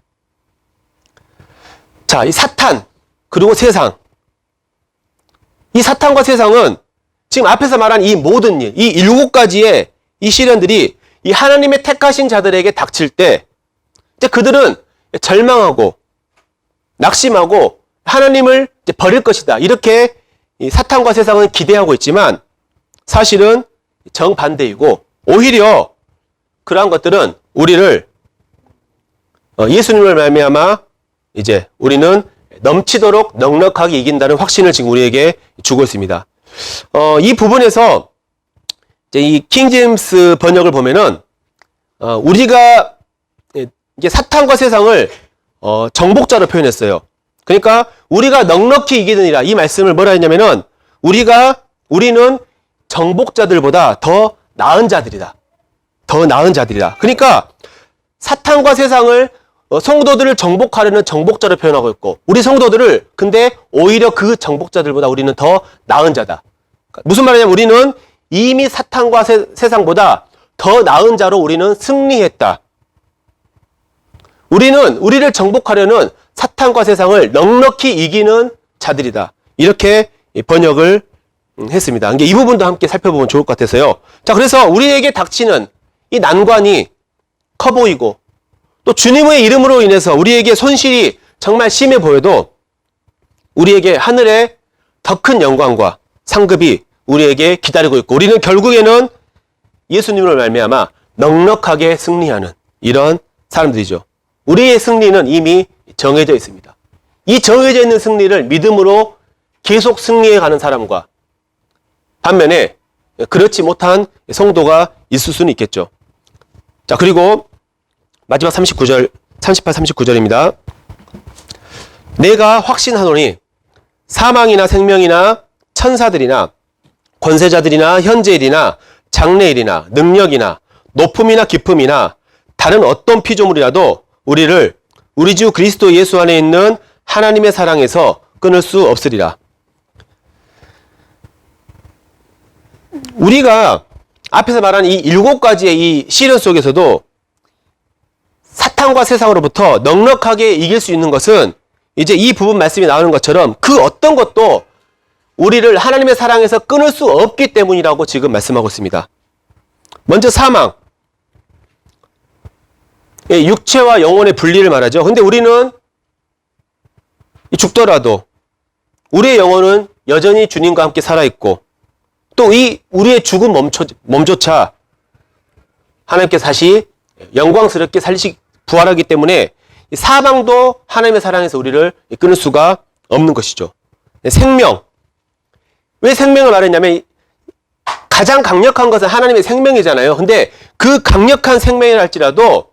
자, 이 사탄 그리고 세상. 이 사탄과 세상은 지금 앞에서 말한 이 모든 일, 이 7가지의 이 시련들이 이 하나님의 택하신 자들에게 닥칠 때 이제 그들은 절망하고 낙심하고 하나님을 이제 버릴 것이다. 이렇게 이 사탄과 세상은 기대하고 있지만 사실은 정반대이고 오히려 그러한 것들은 우리를 예수님을 말미암아 이제 우리는 넘치도록 넉넉하게 이긴다는 확신을 지금 우리에게 주고 있습니다. 이 부분에서 이제 이 킹제임스 번역을 보면은 우리가 이게 사탄과 세상을 정복자로 표현했어요. 그러니까 우리가 넉넉히 이기느니라 이 말씀을 뭐라 했냐면은 우리는 정복자들보다 더 나은 자들이다. 더 나은 자들이다. 그러니까 사탄과 세상을 성도들을 정복하려는 정복자로 표현하고 있고 우리 성도들을 근데 오히려 그 정복자들보다 우리는 더 나은 자다. 무슨 말이냐면 우리는 이미 사탄과 세상보다 더 나은 자로 우리는 승리했다. 우리를 정복하려는 사탄과 세상을 넉넉히 이기는 자들이다. 이렇게 번역을 했습니다. 이 부분도 함께 살펴보면 좋을 것 같아서요. 자, 그래서 우리에게 닥치는 이 난관이 커 보이고 또 주님의 이름으로 인해서 우리에게 손실이 정말 심해 보여도 우리에게 하늘의 더 큰 영광과 상급이 우리에게 기다리고 있고 우리는 결국에는 예수님을 말미암아 넉넉하게 승리하는 이런 사람들이죠. 우리의 승리는 이미 정해져 있습니다. 이 정해져 있는 승리를 믿음으로 계속 승리해가는 사람과 반면에 그렇지 못한 성도가 있을 수는 있겠죠. 자, 그리고 마지막 38, 39절입니다. 내가 확신하노니 사망이나 생명이나 천사들이나 권세자들이나 현재일이나 장래일이나 능력이나 높음이나 깊음이나 다른 어떤 피조물이라도 우리를 우리 주 그리스도 예수 안에 있는 하나님의 사랑에서 끊을 수 없으리라. 우리가 앞에서 말한 이 7가지의 이 시련 속에서도 사탄과 세상으로부터 넉넉하게 이길 수 있는 것은 이제 이 부분 말씀이 나오는 것처럼 그 어떤 것도 우리를 하나님의 사랑에서 끊을 수 없기 때문이라고 지금 말씀하고 있습니다. 먼저 사망. 육체와 영혼의 분리를 말하죠. 근데 우리는 죽더라도 우리의 영혼은 여전히 주님과 함께 살아있고 또 이 우리의 죽은 몸조차 하나님께 다시 영광스럽게 부활하기 때문에 사망도 하나님의 사랑에서 우리를 끊을 수가 없는 것이죠. 생명. 왜 생명을 말했냐면 가장 강력한 것은 하나님의 생명이잖아요. 근데 그 강력한 생명이라 할지라도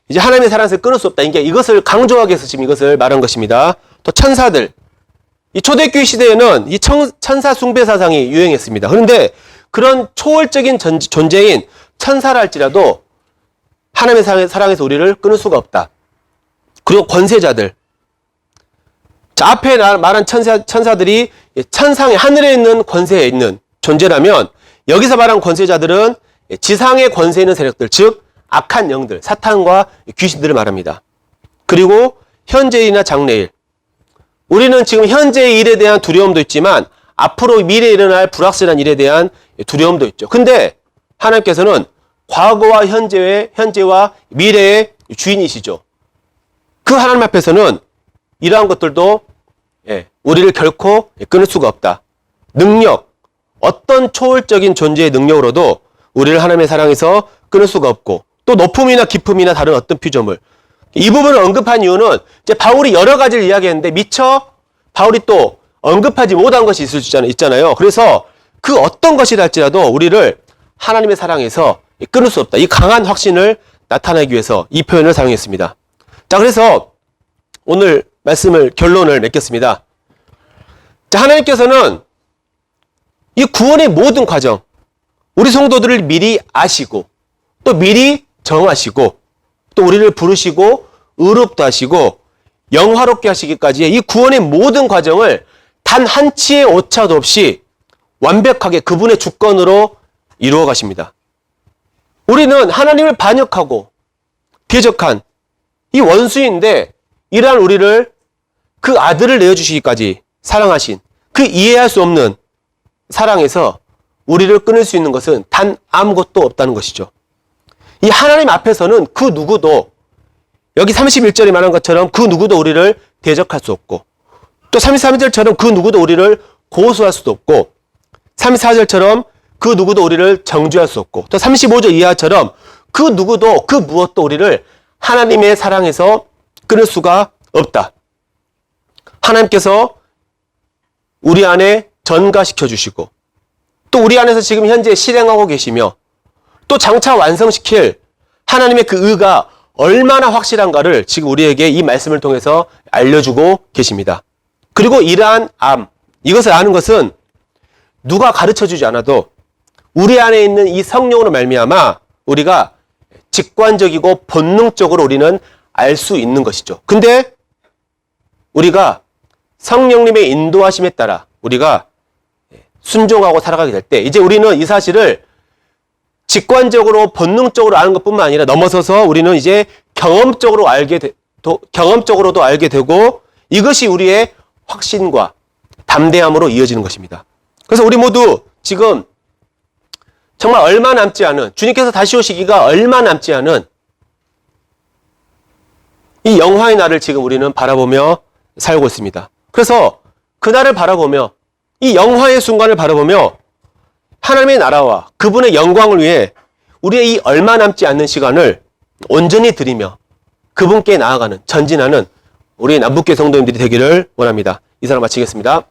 이제 하나님의 사랑에서 끊을 수 없다. 이것을 강조하기 위해서 지금 이것을 말한 것입니다. 또 천사들. 이 초대교회 시대에는 이 천사 숭배 사상이 유행했습니다. 그런데 그런 초월적인 존재인 천사라 할지라도 하나님의 사랑에서 우리를 끊을 수가 없다. 그리고 권세자들. 자, 앞에 말한 천사들이 천상의 하늘에 있는 권세에 있는 존재라면 여기서 말한 권세자들은 지상의 권세에 있는 세력들, 즉 악한 영들, 사탄과 귀신들을 말합니다. 그리고 현재일이나 장래일. 우리는 지금 현재의 일에 대한 두려움도 있지만 앞으로 미래에 일어날 불확실한 일에 대한 두려움도 있죠. 근데 하나님께서는 과거와 현재와 미래의 주인이시죠. 그 하나님 앞에서는 이러한 것들도 우리를 결코 끊을 수가 없다. 능력, 어떤 초월적인 존재의 능력으로도 우리를 하나님의 사랑에서 끊을 수가 없고 또 높음이나 깊음이나 다른 어떤 피조물. 이 부분을 언급한 이유는 이제 바울이 여러 가지를 이야기했는데 미처 바울이 또 언급하지 못한 것이 있을 수 있잖아요. 그래서 그 어떤 것이라 할지라도 우리를 하나님의 사랑에서 끊을 수 없다. 이 강한 확신을 나타내기 위해서 이 표현을 사용했습니다. 자, 그래서 오늘 말씀을 결론을 맺겠습니다. 자, 하나님께서는 이 구원의 모든 과정, 우리 성도들을 미리 아시고 또 미리 정하시고 또 우리를 부르시고 의롭다 하시고 영화롭게 하시기까지의 이 구원의 모든 과정을 단 한 치의 오차도 없이 완벽하게 그분의 주권으로 이루어 가십니다. 우리는 하나님을 반역하고 대적한 이 원수인데 이러한 우리를 그 아들을 내어주시기까지 사랑하신 그 이해할 수 없는 사랑에서 우리를 끊을 수 있는 것은 단 아무것도 없다는 것이죠. 이 하나님 앞에서는 그 누구도 여기 31절에 말한 것처럼 그 누구도 우리를 대적할 수 없고 또 33절처럼 그 누구도 우리를 고소할 수도 없고 34절처럼 그 누구도 우리를 정죄할 수 없고 또 35절 이하처럼 그 누구도 그 무엇도 우리를 하나님의 사랑에서 끊을 수가 없다. 하나님께서 우리 안에 전가시켜 주시고 또 우리 안에서 지금 현재 실행하고 계시며 또 장차 완성시킬 하나님의 그 의가 얼마나 확실한가를 지금 우리에게 이 말씀을 통해서 알려주고 계십니다. 그리고 이러한 이것을 아는 것은 누가 가르쳐주지 않아도 우리 안에 있는 이 성령으로 말미암아 우리가 직관적이고 본능적으로 우리는 알 수 있는 것이죠. 근데 우리가 성령님의 인도하심에 따라 우리가 순종하고 살아가게 될 때 이제 우리는 이 사실을 직관적으로 본능적으로 아는 것뿐만 아니라 넘어서서 우리는 이제 경험적으로도 알게 되고 이것이 우리의 확신과 담대함으로 이어지는 것입니다. 그래서 우리 모두 지금 정말 얼마 남지 않은 주님께서 다시 오시기가 얼마 남지 않은 이 영화의 날을 지금 우리는 바라보며 살고 있습니다. 그래서 그날을 바라보며 이 영화의 순간을 바라보며 하나님의 나라와 그분의 영광을 위해 우리의 이 얼마 남지 않는 시간을 온전히 드리며 그분께 나아가는 전진하는 우리 남북교회 성도님들이 되기를 원합니다. 이사람 마치겠습니다.